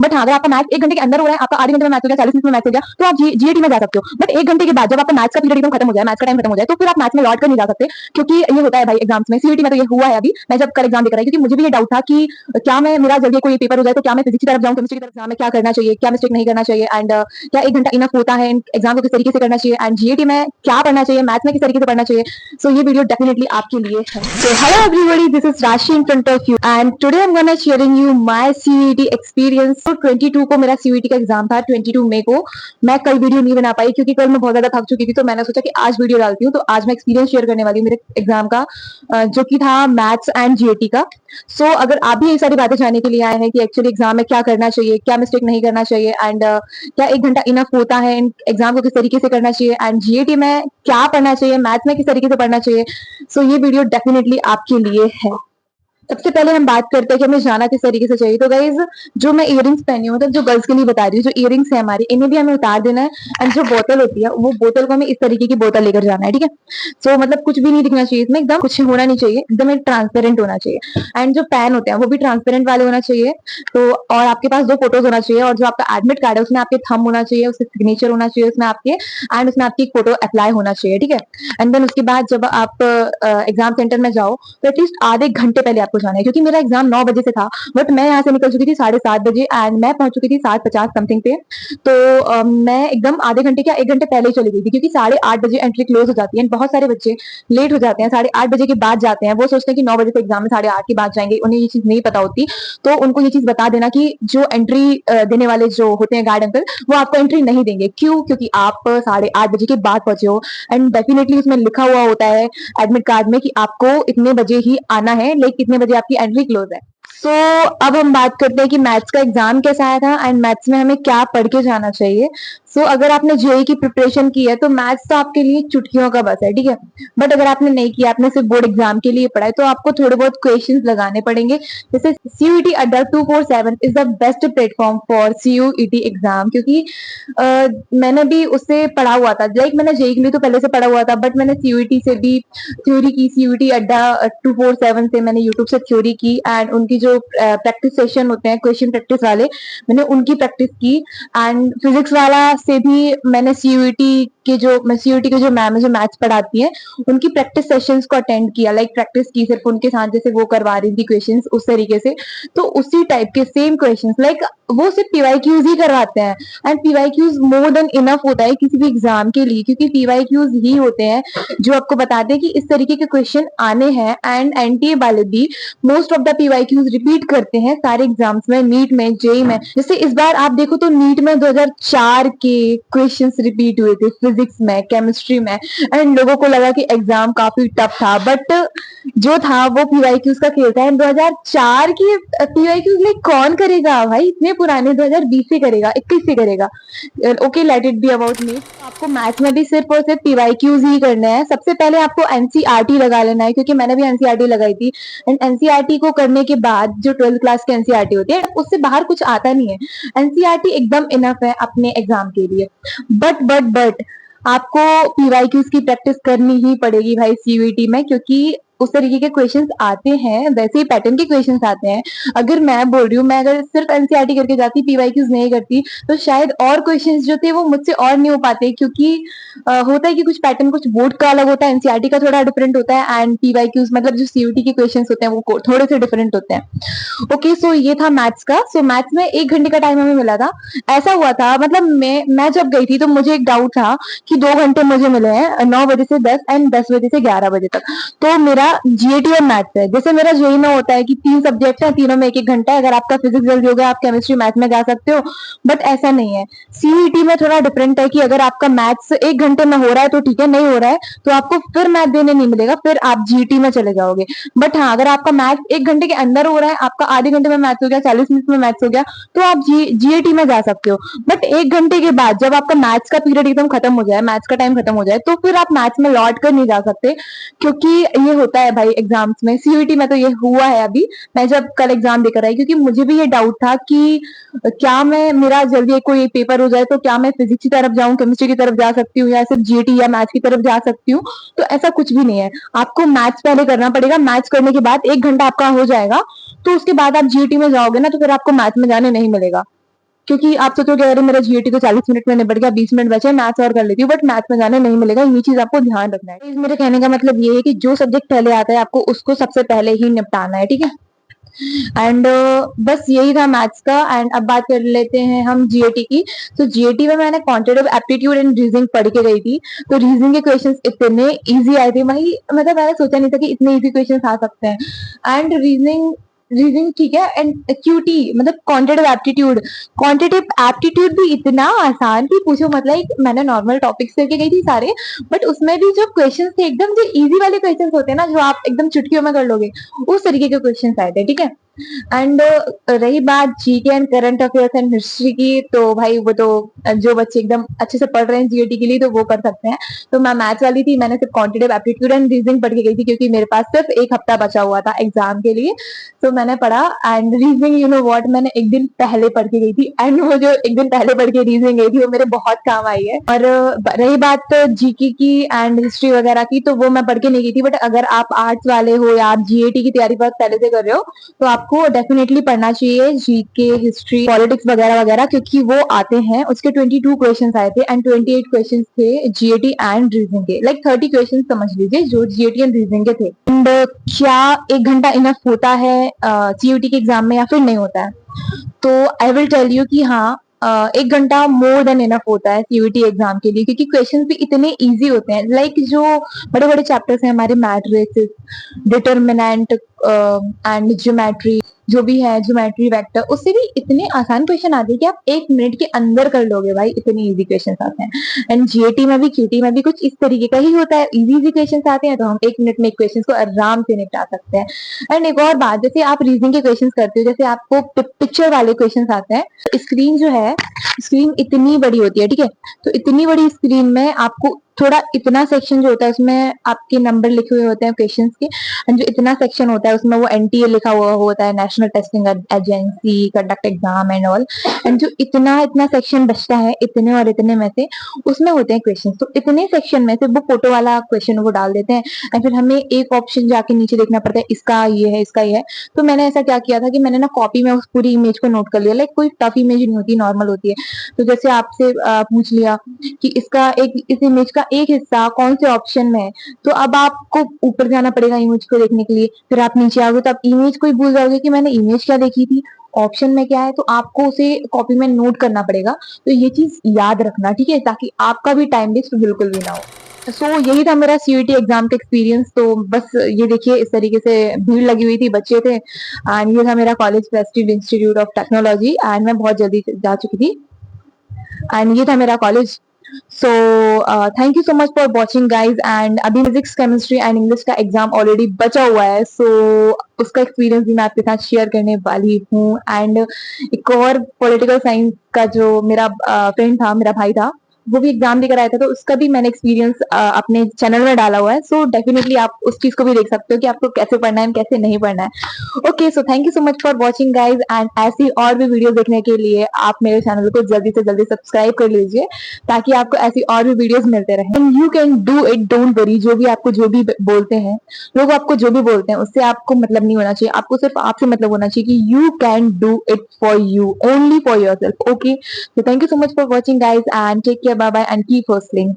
But हाँ, अगर आपका मैथ्स 1 घंटे के अंदर हो रहा है, आपका आधे घंटे में मैथ्स हो गया, 40 मिनट में मैथ्स हो गया, तो आप जीएटी में जा सकते हो। बट 1 घंटे के बाद जब आपका मैथ्स का पीरियड एकदम खत्म हो जाए, मैथ्स का टाइम खत्म हो जाए, तो फिर आप मैथ्स में लौट कर नहीं जा सकते, क्योंकि ये होता है भाई एग्जाम्स में। सीयूईटी में तो ये हुआ है अभी, मैं जब कल एग्जाम देकर आई, क्योंकि मुझे भी ये डाउट था कि क्या मैं मेरा जल्दी कोई पेपर हो जाए तो क्या मैं फिजिक्स की तरफ जाऊँ, केमिस्ट्री की तरफ जाऊँ, मैं क्या करना चाहिए, क्या मिस्टेक नहीं करना चाहिए, एंड क्या 1 घंटा इनफ होता है एग्जाम को किस तरीके से करना चाहिए, एंड जीएटी में क्या पढ़ना चाहिए, मैथ्स में किस तरीके से पढ़ना चाहिए। सो ये वीडियो डेफिनेटली आपके लिए है। So hello everybody, this is Rashi in front of you and today I am gonna sharing you my CUET experience. तो 22 को मेरा सीयूईटी का एग्जाम था, 22 मई को। मैं कल वीडियो नहीं बना पाई क्योंकि कल मैं बहुत ज्यादा थक चुकी थी, तो मैंने सोचा कि आज वीडियो डालती हूँ। तो आज मैं एक्सपीरियंस शेयर करने वाली हूँ मेरे एग्जाम का, जो कि था मैथ्स एंड जीएटी का। सो अगर आप भी ये सारी बातें जानने के लिए आए हैं कि एक्चुअली एग्जाम में क्या करना चाहिए, क्या मिस्टेक नहीं करना चाहिए, एंड क्या 1 घंटा इनफ होता है एग्जाम को किस तरीके से करना चाहिए, एंड जीएटी में क्या पढ़ना चाहिए, मैथ्स में किस तरीके से पढ़ना चाहिए, सो ये वीडियो डेफिनेटली आपके लिए है। सबसे पहले हम बात करते हैं कि हमें जाना किस तरीके से चाहिए। तो गाइज, जो मैं इयरिंग्स पहनी हूँ, मतलब जो गर्ल्स के लिए बता रही हूँ, जो इयरिंग्स है हमारी, इन्हें भी हमें उतार देना है। एंड जो बोतल होती है, वो बोतल को हमें इस तरीके की बोतल लेकर जाना है, ठीक है। सो मतलब कुछ भी नहीं दिखना चाहिए इसमें, एकदम कुछ होना नहीं चाहिए, एकदम ट्रांसपेरेंट होना चाहिए। एंड जो पेन होते हैं वो भी ट्रांसपेरेंट वाले होना चाहिए। तो और आपके पास 2 फोटोज होना चाहिए, और जो आपका एडमिट कार्ड है उसमें आपके थंब होना चाहिए, उससे सिग्नेचर होना चाहिए उसमें आपके, एंड उसमें आपकी एक फोटो अप्लाई होना चाहिए, ठीक है। एंड देन उसके बाद जब आप एग्जाम सेंटर में जाओ, तो एटलीस्ट आधे घंटे पहले आपको जाना है, क्योंकि मेरा एग्जाम 9 बजे से था। बट मैं यहाँ से निकल चुकी थी 7:30 बजे, एंड मैं पहुंच चुकी थी 7:50 समथिंग पे। तो मैं एकदम आधे घंटे क्या 1 घंटे पहले ही चली गई थी, क्योंकि 8:30 बजे एंट्री क्लोज हो जाती है। बहुत सारे बच्चे लेट हो जाते हैं, 8:30 बजे के बाद जाते हैं। वो सोचते हैं कि 9 बजे से एग्जाम में 8:30 के बाद जाएंगे, उन्हें ये चीज नहीं पता होती। तो उनको ये चीज बता देना कि जो एंट्री देने वाले जो होते हैं गार्ड अंकल, वो आपको एंट्री नहीं देंगे। क्यों? क्योंकि आप 8:30 बजे के बाद पहुंचे हो, एंड डेफिनेटली उसमें लिखा हुआ होता है एडमिट कार्ड में कि आपको इतने बजे ही आना है, लेकिन इतने बजे आपकी एंट्री क्लोज है। सो अब हम बात करते हैं कि मैथ्स का एग्जाम कैसा आया था, एंड मैथ्स में हमें क्या पढ़ के जाना चाहिए। सो अगर आपने जेईई की प्रिपरेशन की है, तो मैथ्स तो आपके लिए चुटकियों का बस है, ठीक है। बट अगर आपने नहीं किया, आपने सिर्फ बोर्ड एग्जाम के लिए पढ़ा है, तो आपको थोड़े बहुत क्वेश्चंस लगाने पड़ेंगे। जैसे सीयूईटी अड्डा 247 is the best platform for CUET exam, क्योंकि मैंने भी उससे पढ़ा हुआ था। लाइक मैंने जेईई के लिए तो पहले से पढ़ा हुआ था, बट मैंने सीयूईटी से भी थ्योरी की। सीयूईटी अड्डा 247 से मैंने यूट्यूब से थ्योरी की, एंड उनकी जो प्रैक्टिस सेशन होते हैं क्वेश्चन प्रैक्टिस वाले, मैंने उनकी प्रैक्टिस की। एंड फिजिक्स वाला से भी मैंने सीयूईटी के जो मैम है, जो मैथ्स पढ़ाती है, उनकी प्रैक्टिस सेशंस को अटेंड किया। लाइक प्रैक्टिस की सिर्फ उनके साथ, जैसे वो करवा रही थी क्वेश्चंस उस तरीके से। तो उसी टाइप के सेम क्वेश्चंस, लाइक वो सिर्फ पीवाईक्यूज ही करवाते हैं। And PYQs more than enough होता है किसी भी एग्जाम के लिए, क्योंकि पीवाईक्यूज ही होते हैं जो आपको बताते हैं कि इस तरीके के क्वेश्चन आने हैं। एंड एनटीए वाले भी most of the PYQs repeat करते हैं सारे एग्जाम्स में, नीट में, जेई में। जैसे इस बार आप देखो तो नीट में 2004 के क्वेश्चंस रिपीट हुए थे फिजिक्स में, केमिस्ट्री में, एंड लोगों को लगा कि एग्जाम काफी टफ था। बट जो था वो पीवाईक्यूज का खेल था। 2004 की पीवाईक्यूज में कौन करेगा भाई, इतने पुराने 2020 से करेगा, 21 से करेगा। Okay, let it be about me. आपको मैथ्स में भी सिर्फ और सिर्फ पीवाईक्यूज ही करने हैं। सबसे पहले आपको एनसीईआरटी लगा लेना है, क्योंकि मैंने भी एनसीईआरटी लगाई थी। एंड एनसीईआरटी को करने के बाद जो 12th क्लास की एनसीईआरटी होती है, उससे बाहर कुछ आता नहीं है। एनसीईआरटी एकदम इनफ है अपने एग्जाम के लिए। बट आपको पीवाईक्यूज की प्रैक्टिस करनी ही पड़ेगी भाई सीयूईटी में, क्योंकि उस तरीके के क्वेश्चंस आते हैं, वैसे ही पैटर्न के क्वेश्चंस आते हैं। अगर मैं बोल रही हूँ, मैं अगर सिर्फ एनसीईआरटी करके जाती, पीवाईक्यूज नहीं करती, तो शायद और क्वेश्चंस जो थे वो मुझसे और नहीं हो पाते। क्योंकि होता है कि कुछ पैटर्न कुछ बोर्ड का अलग होता है, एनसीईआरटी का थोड़ा डिफरेंट होता है, एंड पीवाईक्यूज मतलब जो सीयूईटी के क्वेश्चंस होते हैं वो थोड़े से डिफरेंट होते हैं। ओके, सो ये था मैथ्स का। सो मैथ्स में 1 घंटे का टाइम हमें मिला था। ऐसा हुआ था, मतलब मैं जब गई थी तो मुझे एक डाउट था कि 2 घंटे मुझे मिले हैं, 9 बजे से 10 एंड 10 बजे से 11 बजे तक। तो मेरा जीएटी और मैथ्स है। जैसे मेरा जेईई में होता है कि 3 सब्जेक्ट है, तीनों में 1-1 घंटा है। अगर आपका फिजिक्स जल्दी हो गया, आप केमिस्ट्री मैथ में जा सकते हो। बट ऐसा नहीं है। सीईटी में थोड़ा डिफरेंट है कि अगर आपका मैथ्स 1 घंटे में हो रहा है तो ठीक है, नहीं हो रहा है तो आपको फिर मैथ देने नहीं मिलेगा, फिर आप जीटी में चले जाओगे। बट हाँ, अगर आपका मैथ्स 1 घंटे के अंदर हो रहा है, आपका आधे घंटे में मैथ्स हो गया, 40 मिनट में मैथ्स हो गया, तो आप जीएटी में जा सकते हो। बट 1 घंटे के बाद जब आपका मैथ्स का पीरियड एकदम खत्म हो जाए, मैथ्स का टाइम खत्म हो जाए, तो फिर आप मैथ्स में लौट कर नहीं जा सकते, क्योंकि ये होता है भाई एग्जाम्स में। सीयूईटी में तो ये हुआ है अभी, मैं जब कल एग्जाम देकर आई, क्योंकि मुझे भी ये डाउट था कि क्या मैं मेरा जल्दी कोई पेपर हो जाए तो क्या मैं फिजिक्स की तरफ जाऊं, केमिस्ट्री की तरफ जा सकती हूँ, या सिर्फ जीटी या मैथ्स की तरफ जा सकती हूँ। तो ऐसा कुछ भी नहीं है, आपको मैथ्स पहले करना पड़ेगा। मैथ्स करने के बाद 1 घंटा आपका हो जाएगा, तो उसके बाद आप जीटी में जाओगे ना, तो फिर आपको मैथ्स में जाने नहीं मिलेगा। क्योंकि आप सोचोगे अरे मेरा जीएटी तो 40 मिनट में निपट गया, 20 मिनट बचे, मैथ्स और कर लेती हूँ, बट मैथ्स में जाने नहीं मिलेगा, ये चीज आपको ध्यान रखना है। मेरे कहने का मतलब ये है कि जो सब्जेक्ट पहले आता है आपको उसको सबसे पहले ही निपटाना है, ठीक है। एंड बस यही था मैथ्स का। एंड अब बात कर लेते हैं हम जीएटी की। तो जीएटी में मैंने क्वांटिटेटिव एप्टीट्यूड एंड रीजनिंग पढ़ के गई थी। तो रीजनिंग के क्वेश्चंस इतने इजी आए थे भाई, मतलब मैंने सोचा नहीं था कि इतने इजी क्वेश्चंस आ सकते हैं। एंड रीजनिंग रीजनिंग ठीक है। एंड क्यूटी मतलब क्वांटिटेटिव एप्टीट्यूड भी इतना आसान कि पूछो मतलब। मैंने नॉर्मल टॉपिक्स करके गई थी सारे, बट उसमें भी जो क्वेश्चंस थे एकदम जो इजी वाले क्वेश्चंस होते हैं ना, जो आप एकदम चुटकियों में कर लोगे, उस तरीके के क्वेश्चंस आए थे, ठीक है। एंड रही बात GK and current affairs and history की, तो भाई वो तो जो बच्चे एकदम अच्छे से पढ़ रहे हैं जीएटी के लिए तो वो कर सकते हैं। तो मैं मैथ्स वाली थी, मैंने सिर्फ क्वांटिटेटिव एप्टीट्यूड एंड रीजनिंग पढ़ के गई थी, क्योंकि मेरे पास सिर्फ एक हफ्ता बचा हुआ था एग्जाम के लिए। तो मैंने पढ़ा। And reasoning you know what, मैंने एक दिन पहले पढ़ के गई थी, एंड वो जो एक दिन पहले पढ़ के रीजनिंग गई थी वो मेरे बहुत काम आई है। और रही बात जीके की एंड हिस्ट्री वगैरह की, तो वो मैं पढ़ के नहीं गई थी, बट अगर आप आर्ट्स वाले हो या आप जीएटी की तैयारी बहुत पहले से कर रहे हो तो आपको डेफिनेटली पढ़ना चाहिए जीके, हिस्ट्री, पॉलिटिक्स वगैरह वगैरह, क्योंकि वो आते हैं। उसके 22 क्वेश्चंस आए थे एंड 28 क्वेश्चंस थे जीएटी एंड रीजनिंग के, लाइक 30 क्वेश्चंस समझ लीजिए जो जीएटी एंड रीजनिंग के थे। एंड क्या 1 घंटा इनफ होता है सीयूटी के एग्जाम में या फिर नहीं होता है? तो आई विल टेल यू कि हाँ, 1 घंटा मोर देन इनफ होता है सीयूटी एग्जाम के लिए, क्योंकि क्वेश्चंस भी इतने इजी होते हैं। लाइक जो बड़े बड़े चैप्टर्स हैं हमारे, मैट्रिसेस, डिटर्मिनेंट एंड ज्योमेट्री, जो भी है ज्योमेट्री, वेक्टर, उससे भी इतने आसान क्वेश्चन आते हैं कि आप 1 मिनट के अंदर कर लोगे भाई, इतने इजी क्वेश्चन आते हैं। एंड जीएटी में भी क्यूटी में भी कुछ इस तरीके का ही होता है, इजी इजी क्वेश्चन आते हैं, तो हम 1 मिनट में क्वेश्चन को आराम से निपटा सकते हैं। एंड एक और बात, जैसे आप रीजनिंग के क्वेश्चन करते हो, जैसे आपको पिक्चर वाले क्वेश्चन आते हैं, स्क्रीन जो है, स्क्रीन इतनी बड़ी होती है, ठीक है। तो इतनी बड़ी स्क्रीन में आपको थोड़ा इतना सेक्शन जो होता है उसमें आपके नंबर लिखे हुए होते हैं क्वेश्चंस के, एंड जो इतना सेक्शन होता है उसमें वो एनटीए लिखा हुआ होता है, national testing agency conduct exam and all. And जो इतना इतना सेक्शन बचता है इतने और इतने में से, उसमें होते हैं क्वेश्चन। तो इतने सेक्शन में से वो फोटो वाला क्वेश्चन वो डाल देते हैं, एंड फिर हमें एक ऑप्शन जाके नीचे देखना पड़ता है, इसका ये है, इसका ये है। तो मैंने ऐसा क्या किया था कि मैंने ना कॉपी में उस पूरी इमेज को नोट कर लिया। लाइक कोई टफ इमेज नहीं होती, नॉर्मल होती है। तो जैसे आपसे पूछ लिया कि इसका एक, इस इमेज का एक हिस्सा कौन से ऑप्शन में है, तो अब आपको ऊपर जाना पड़ेगा इमेज को देखने के लिए, फिर आप नीचे आओगे तो आप इमेज को ही भूल जाओगे कि मैंने इमेज क्या देखी थी, ऑप्शन में क्या है। तो आपको उसे कॉपी में नोट करना पड़ेगा। तो ये चीज याद रखना, ठीक है, ताकि आपका भी टाइम वेस्ट बिल्कुल भी ना हो। सो यही था मेरा सीयूटी एग्जाम का एक्सपीरियंस। तो बस ये देखिए, इस तरीके से भीड़ लगी हुई थी, बच्चे थे। एंड ये था मेरा college Prestige institute of technology, and मैं बहुत जल्दी जा चुकी थी। एंड ये था मेरा college. So thank you so much for watching guys. And अभी फिजिक्स, केमिस्ट्री एंड इंग्लिश का एग्जाम ऑलरेडी बचा हुआ है, सो उसका एक्सपीरियंस भी मैं आपके साथ शेयर करने वाली हूँ। एंड एक और पॉलिटिकल साइंस का जो मेरा फ्रेंड था, मेरा भाई था, वो भी एग्जाम देकर आया था, तो उसका भी मैंने एक्सपीरियंस अपने चैनल में डाला हुआ है। सो डेफिनेटली आप उस चीज को भी देख सकते हो कि आपको कैसे पढ़ना है कैसे नहीं पढ़ना है। Okay, so thank you so much for watching guys. And ऐसी और भी वीडियो देखने के लिए आप मेरे चैनल को जल्दी से जल्दी सब्सक्राइब कर लीजिए, ताकि आपको ऐसी और भी वीडियोस मिलते रहे। You can do it, don't worry. जो भी आपको जो भी बोलते हैं लोग, आपको जो भी बोलते हैं उससे आपको मतलब नहीं होना चाहिए। आपको सिर्फ आपसे मतलब होना चाहिए कि you can do it for you, only for your self. Okay, so thank you so much for watching guys, and take care, bye bye, and keep hustling.